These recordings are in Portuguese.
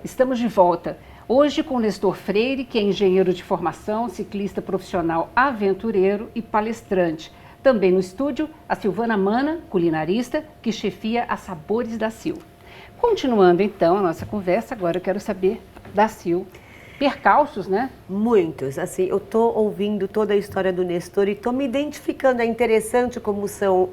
Estamos de volta. Hoje com Nestor Freire, que é engenheiro de formação, ciclista profissional aventureiro e palestrante. Também no estúdio, a Silvana Mana, culinarista, que chefia a Sabores da Sil. Continuando então a nossa conversa, agora eu quero saber da Sil. Percalços, né? Muitos. Assim, eu estou ouvindo toda a história do Nestor e estou me identificando. É interessante como são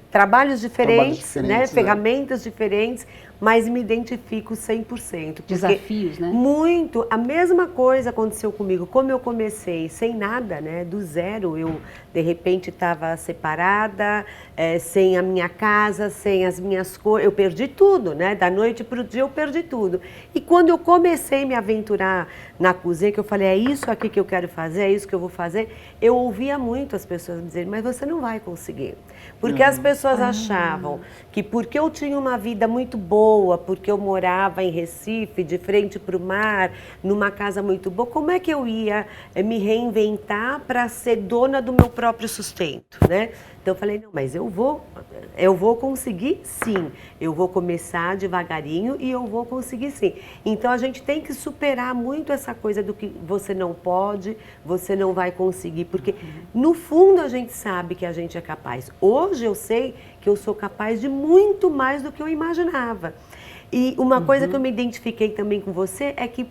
trabalhos diferentes, né? Ferramentas diferentes, mas me identifico 100%. Desafios, né? Muito. A mesma coisa aconteceu comigo. Como eu comecei sem nada, né? Do zero, eu de repente estava separada, sem a minha casa, sem as minhas coisas. Eu perdi tudo, né? Da noite para o dia eu perdi tudo. E quando eu comecei a me aventurar na cozinha, que eu falei, é isso aqui que eu quero fazer, é isso que eu vou fazer, eu ouvia muito as pessoas me dizerem, mas você não vai conseguir. Porque as pessoas achavam que porque eu tinha uma vida muito boa, porque eu morava em Recife, de frente para o mar, numa casa muito boa, como é que eu ia me reinventar para ser dona do meu próprio sustento, né? Então eu falei, não, mas eu vou conseguir sim, eu vou começar devagarinho e eu vou conseguir sim. Então a gente tem que superar muito essa coisa do que você não pode, você não vai conseguir, porque no fundo a gente sabe que a gente é capaz. Hoje eu sei que eu sou capaz de muito mais do que eu imaginava. E uma coisa que eu me identifiquei também com você é que,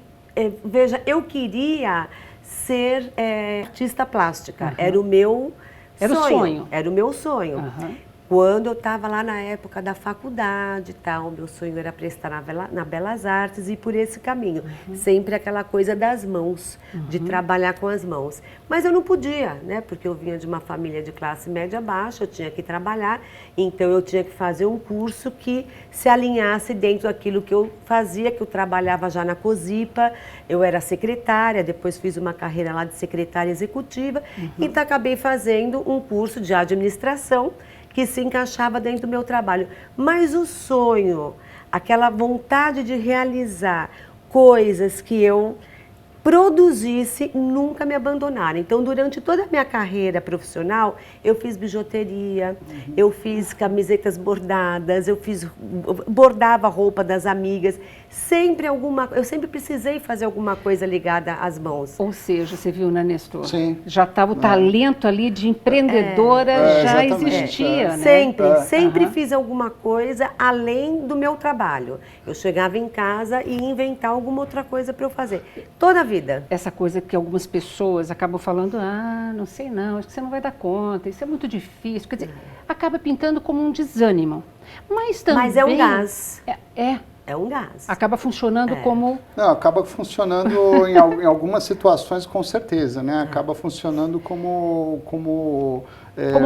veja, eu queria ser artista plástica, era o meu... Era o sonho. Era o meu sonho. Quando eu estava lá na época da faculdade e tal, meu sonho era prestar na Belas Artes e por esse caminho. Sempre aquela coisa das mãos, de trabalhar com as mãos. Mas eu não podia, né? Porque eu vinha de uma família de classe média baixa, eu tinha que trabalhar, então eu tinha que fazer um curso que se alinhasse dentro daquilo que eu fazia, que eu trabalhava já na COSIPA, eu era secretária, depois fiz uma carreira lá de secretária executiva, então acabei fazendo um curso de administração, que se encaixava dentro do meu trabalho. Mas o sonho, aquela vontade de realizar coisas que eu produzisse, nunca me abandonaram. Então, durante toda a minha carreira profissional, eu fiz bijuteria, eu fiz camisetas bordadas, bordava a roupa das amigas, eu sempre precisei fazer alguma coisa ligada às mãos. Ou seja, você viu, né, Nestor? Sim. Já estava o talento ali de empreendedora, já existia, né? Sempre fiz alguma coisa além do meu trabalho. Eu chegava em casa e ia inventar alguma outra coisa para eu fazer. Toda a vida. Essa coisa que algumas pessoas acabam falando, não sei não, acho que você não vai dar conta, isso é muito difícil. Quer dizer, acaba pintando como um desânimo. Mas também... Mas é um gás. É um gás. Acaba funcionando como... Não, acaba funcionando em algumas situações, com certeza, né? Acaba funcionando como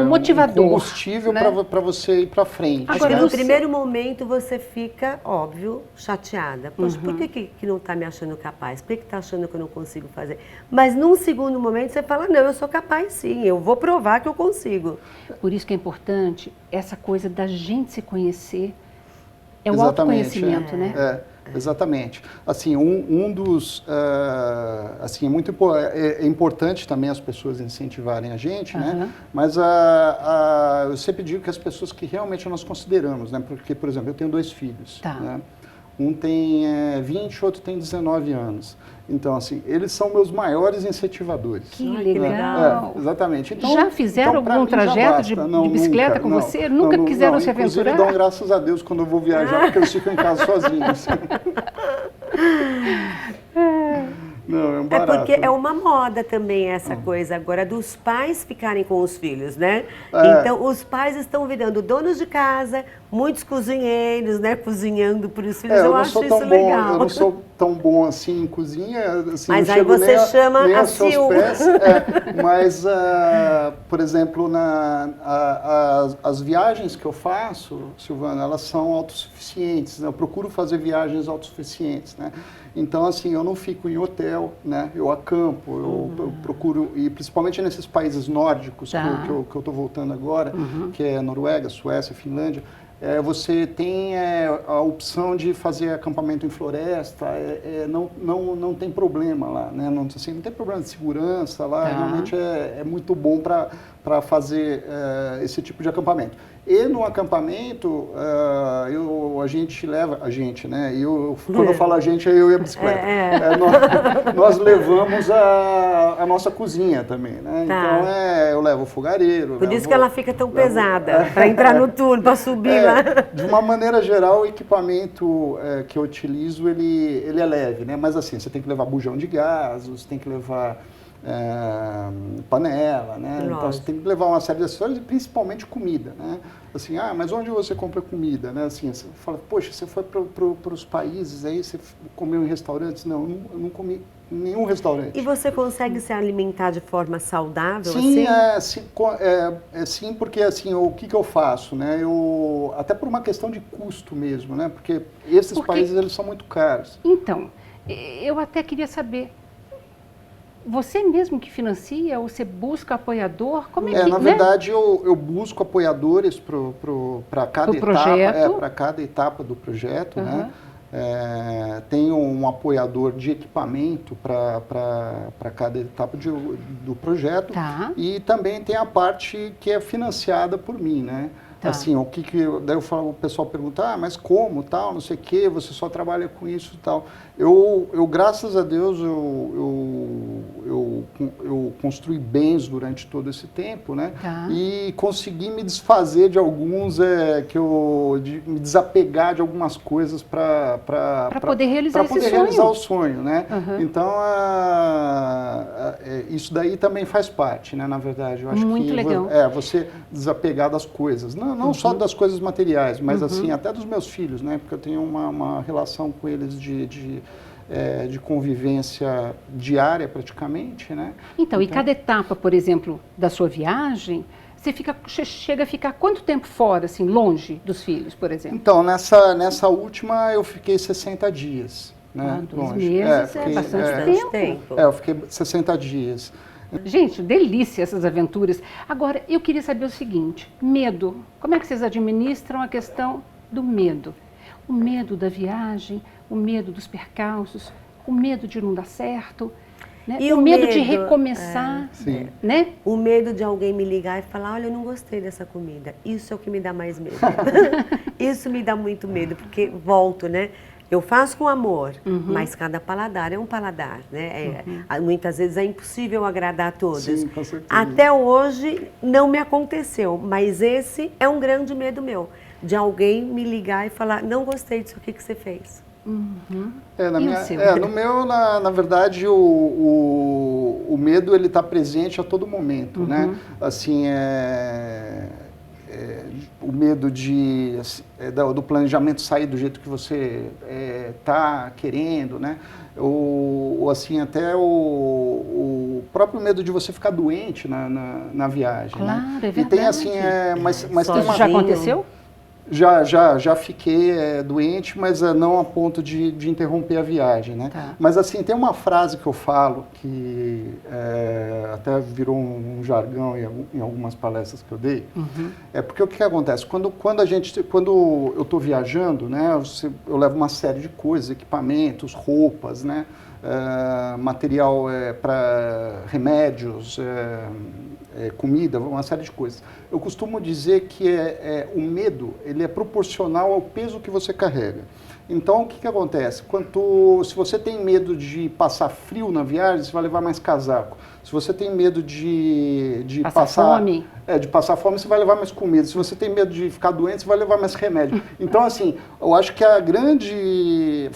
motivador, um combustível, né? para você ir para frente. Agora, no primeiro momento, você fica, óbvio, chateada. Poxa, por que não está me achando capaz? Por que está achando que eu não consigo fazer? Mas num segundo momento, você fala, não, eu sou capaz sim, eu vou provar que eu consigo. Por isso que é importante essa coisa da gente se conhecer. É o autoconhecimento, né? Exatamente. Assim, um dos... assim, é importante também as pessoas incentivarem a gente, né? Mas eu sempre digo que as pessoas que realmente nós consideramos, né? Porque, por exemplo, eu tenho 2 filhos, né? Um tem 20, outro tem 19 anos. Então, assim, eles são meus maiores incentivadores. Que legal! Exatamente. Então, já fizeram algum trajeto de bicicleta com você? Nunca quiseram se aventurar? Inclusive, dão graças a Deus quando eu vou viajar, porque eles ficam em casa sozinhos. Não, é um barato. Porque é uma moda também essa coisa agora dos pais ficarem com os filhos, né? Então, os pais estão virando donos de casa, muitos cozinheiros, né? Cozinhando para os filhos. Eu acho isso legal. Eu não sou tão bom assim em cozinha. Assim, mas aí você chama a Sil. Mas, por exemplo, as viagens que eu faço, Silvana, elas são autossuficientes. Né? Eu procuro fazer viagens autossuficientes, né? Então, assim, eu não fico em hotel, né? Eu acampo, eu procuro, e principalmente nesses países nórdicos que eu estou voltando agora, que é Noruega, Suécia, Finlândia, você tem a opção de fazer acampamento em floresta, não tem problema lá, né? Não tem problema de segurança lá, realmente é muito bom para para fazer esse tipo de acampamento. E no acampamento, a gente leva, né? Quando eu falo a gente, eu e a bicicleta. Nós levamos a nossa cozinha também, né? Tá. Então, eu levo o fogareiro. Por isso que ela fica tão pesada, para entrar no túnel, para subir lá. De uma maneira geral, o equipamento que eu utilizo, ele é leve, né? Mas assim, você tem que levar bujão de gás, você tem que levar panela, né? Lógico. Então você tem que levar uma série de acessórios e principalmente comida, né? Assim, mas onde você compra comida, né? Assim, você fala, poxa, você foi para os países aí, você comeu em restaurantes? Não, eu não comi em nenhum restaurante. E você consegue se alimentar de forma saudável? Sim, assim? sim, porque assim, o que eu faço, né? Até por uma questão de custo mesmo, né? Porque esses países, eles são muito caros. Então, eu até queria saber, você mesmo que financia ou você busca apoiador? Como é que, na verdade, eu busco apoiadores para cada etapa, para cada etapa do projeto, né? Tenho um apoiador de equipamento para cada etapa do projeto. Tá. E também tem a parte que é financiada por mim, né? Tá. Assim, daí o pessoal pergunta, mas como, tal, não sei o quê, você só trabalha com isso e tal. Eu, graças a Deus, eu construí bens durante todo esse tempo, né? Tá. E consegui me desfazer de alguns, me desapegar de algumas coisas para poder realizar esse sonho. Para poder realizar o sonho, né? Uhum. Então, isso daí também faz parte, né? Na verdade, eu acho Muito legal. Você desapegar das coisas, não só das coisas materiais, mas assim, até dos meus filhos, né? Porque eu tenho uma relação com eles de convivência diária praticamente, né? Então, e cada etapa, por exemplo, da sua viagem, você chega a ficar quanto tempo fora, assim, longe dos filhos, por exemplo? Então, nessa última eu fiquei 60 dias, né? 2 meses é bastante tempo. Eu fiquei 60 dias. Gente, delícia essas aventuras. Agora, eu queria saber o seguinte, medo. Como é que vocês administram a questão do medo? O medo da viagem, o medo dos percalços, o medo de não dar certo, né? E o medo de recomeçar, né? O medo de alguém me ligar e falar, olha, eu não gostei dessa comida. Isso é o que me dá mais medo. Isso me dá muito medo, porque volto, né? Eu faço com amor, mas cada paladar é um paladar, né? Muitas vezes é impossível agradar a todos. Sim, com certeza. Até hoje não me aconteceu, mas esse é um grande medo meu, de alguém me ligar e falar, não gostei disso aqui que você fez. No meu, na verdade, o medo ele está presente a todo momento, né? Assim, o medo do planejamento sair do jeito que você está querendo, né? Ou assim, até o próprio medo de você ficar doente na viagem. Claro, né? é verdade. E tem assim, mas tem já aconteceu? Já fiquei doente, mas não a ponto de interromper a viagem, né? Tá. Mas assim, tem uma frase que eu falo que até virou um jargão em algumas palestras que eu dei. Porque o que acontece? Quando eu estou viajando, né, eu levo uma série de coisas, equipamentos, roupas, né? Material para remédios, comida, uma série de coisas. Eu costumo dizer que o medo ele é proporcional ao peso que você carrega. Então, o que acontece? Se você tem medo de passar frio na viagem, você vai levar mais casaco. Se você tem medo de passar fome, você vai levar mais comida. Se você tem medo de ficar doente, você vai levar mais remédio. Então, assim, eu acho que a grande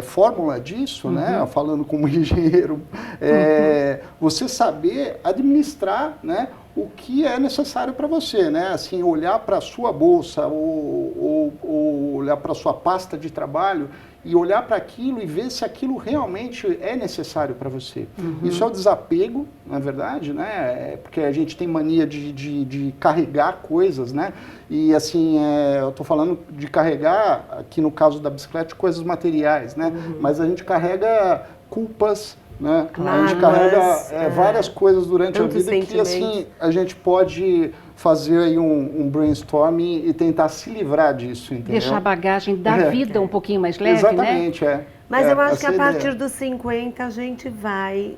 fórmula disso, né, falando como engenheiro, você saber administrar, né, o que é necessário para você, né? Assim, olhar para a sua bolsa ou olhar para a sua pasta de trabalho e olhar para aquilo e ver se aquilo realmente é necessário para você. Isso é o desapego, na verdade, né? Porque a gente tem mania de carregar coisas, né? E assim, eu estou falando de carregar, aqui no caso da bicicleta, coisas materiais, né? Mas a gente carrega culpas, né? A gente carrega várias coisas durante a vida que assim, a gente pode fazer aí um brainstorming e tentar se livrar disso, entendeu? Deixar a bagagem da vida um pouquinho mais leve, exatamente, né? Mas eu acho que a partir dos 50 a gente vai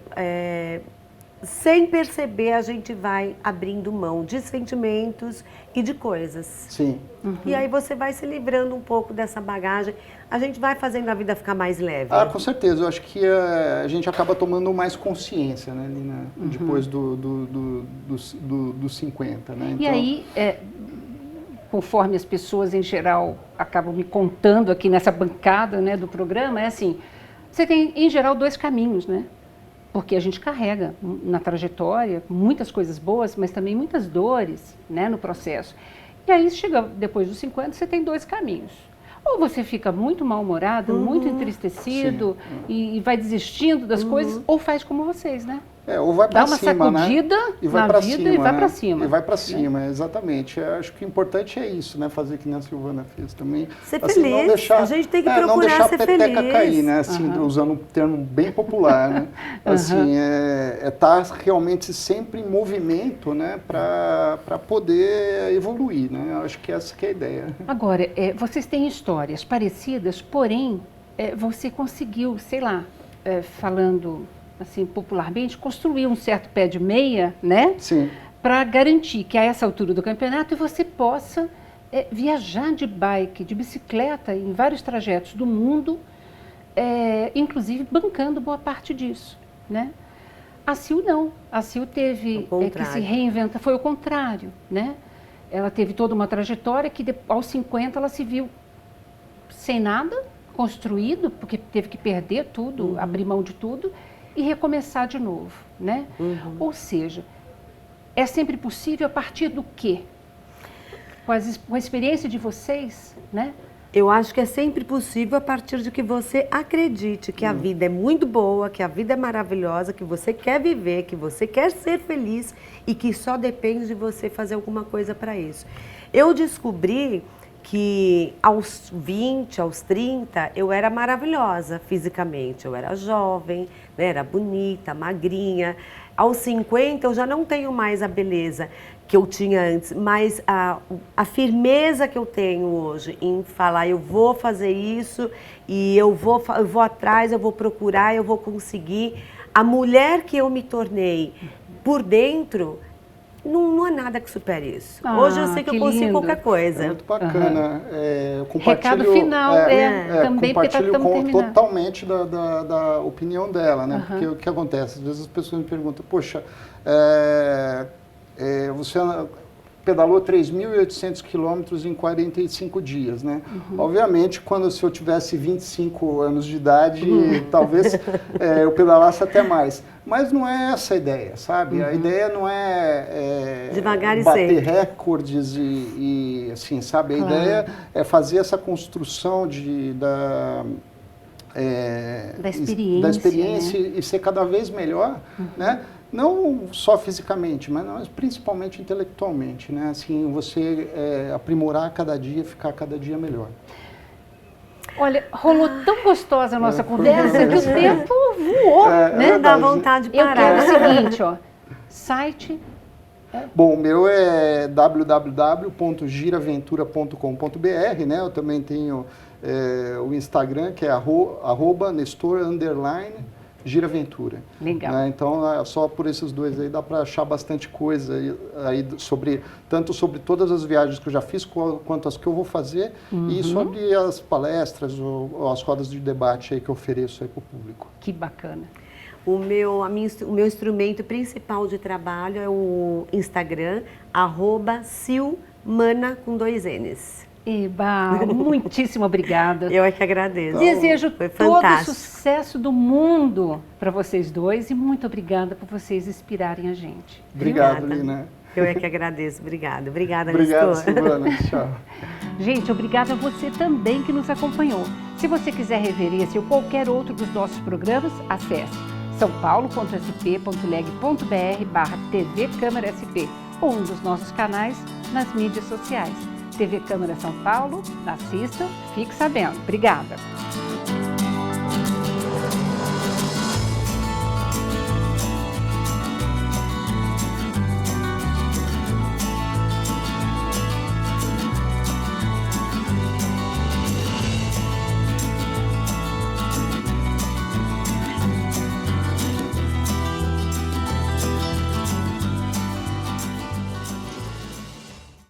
sem perceber, a gente vai abrindo mão de sentimentos e de coisas. Sim. E aí você vai se livrando um pouco dessa bagagem. A gente vai fazendo a vida ficar mais leve. Ah, com certeza. Eu acho que a gente acaba tomando mais consciência, né, Lina? Depois dos 50, né? E aí, conforme as pessoas em geral acabam me contando aqui nessa bancada, né, do programa, é assim, você tem em geral 2 caminhos, né? Porque a gente carrega na trajetória muitas coisas boas, mas também muitas dores, né, no processo. E aí, chega depois dos 50, você tem 2 caminhos. Ou você fica muito mal-humorado, muito entristecido e vai desistindo das coisas, ou faz como vocês, né? Ou vai para cima, dá uma sacudida, né? E vai na pra vida cima, e vai né? para cima. E vai para cima, exatamente. Eu acho que o importante é isso, né? Fazer que nem a Silvana fez também. Ser assim, feliz. Não deixar, A gente tem que não procurar deixar ser a peteca feliz. cair, né? Assim, usando um termo bem popular, né? Assim, estar realmente sempre em movimento, né? Para poder evoluir, né? Eu acho que essa que é a ideia. Agora, vocês têm histórias parecidas, porém, você conseguiu, sei lá, falando assim popularmente, construir um certo pé de meia, né? Sim. Para garantir que a essa altura do campeonato você possa viajar de bike, de bicicleta em vários trajetos do mundo, inclusive bancando boa parte disso, né? A Sil não. A Sil teve que se reinventar, foi o contrário, né? Ela teve toda uma trajetória que aos 50 ela se viu sem nada construído, porque teve que perder tudo, abrir mão de tudo e recomeçar de novo, né? Ou seja, é sempre possível a partir do quê? Com a experiência de vocês, né? Eu acho que é sempre possível a partir de que você acredite que a vida é muito boa, que a vida é maravilhosa, que você quer viver, que você quer ser feliz e que só depende de você fazer alguma coisa para isso. Eu descobri que aos 20, aos 30, eu era maravilhosa fisicamente. Eu era jovem, né, era bonita, magrinha. Aos 50, eu já não tenho mais a beleza que eu tinha antes, mas a firmeza que eu tenho hoje em falar, eu vou fazer isso e eu vou atrás, eu vou procurar, eu vou conseguir. A mulher que eu me tornei por dentro, não há nada que supere isso. Hoje eu sei que eu consigo lindo. qualquer coisa. É muito bacana. Recado final, também porque está compartilho totalmente da opinião dela, né? Porque o que acontece? Às vezes as pessoas me perguntam, poxa, você pedalou 3.800 quilômetros em 45 dias, né? Obviamente, se eu tivesse 25 anos de idade, talvez eu pedalasse até mais. Mas não é essa a ideia, sabe? A ideia não é devagar e bater sempre. recordes e assim, sabe? A ideia é fazer essa construção da experiência, né? E ser cada vez melhor, né? Não só fisicamente, mas principalmente intelectualmente, né? Assim, você aprimorar cada dia, ficar cada dia melhor. Olha, rolou tão gostosa a nossa conversa que o tempo voou, né? Não dá vontade de parar. Eu quero o seguinte, site... Bom, o meu é www.giraventura.com.br, né? Eu também tenho o Instagram, que é @Nestor_Giraventura. Legal. Né? Então, só por esses dois aí dá para achar bastante coisa aí tanto sobre todas as viagens que eu já fiz, quanto as que eu vou fazer, e sobre as palestras ou as rodas de debate aí que eu ofereço aí para o público. Que bacana. O meu instrumento principal de trabalho é o Instagram, @Silmana com 2 N's. Eba, muitíssimo obrigada. Eu é que agradeço. Desejo Foi todo o fantástico. sucesso do mundo para vocês dois e muito obrigada por vocês inspirarem a gente. Obrigado, Obrigada. Lina. Eu é que agradeço. Obrigada. Obrigada, Obrigado, Nestor. Silvana. Tchau. Gente, obrigada a você também que nos acompanhou. Se você quiser rever esse ou qualquer outro dos nossos programas, acesse saopaulo.sp.leg.br/TV Câmara SP ou um dos nossos canais nas mídias sociais. TV Câmara São Paulo, assista, fique sabendo. Obrigada.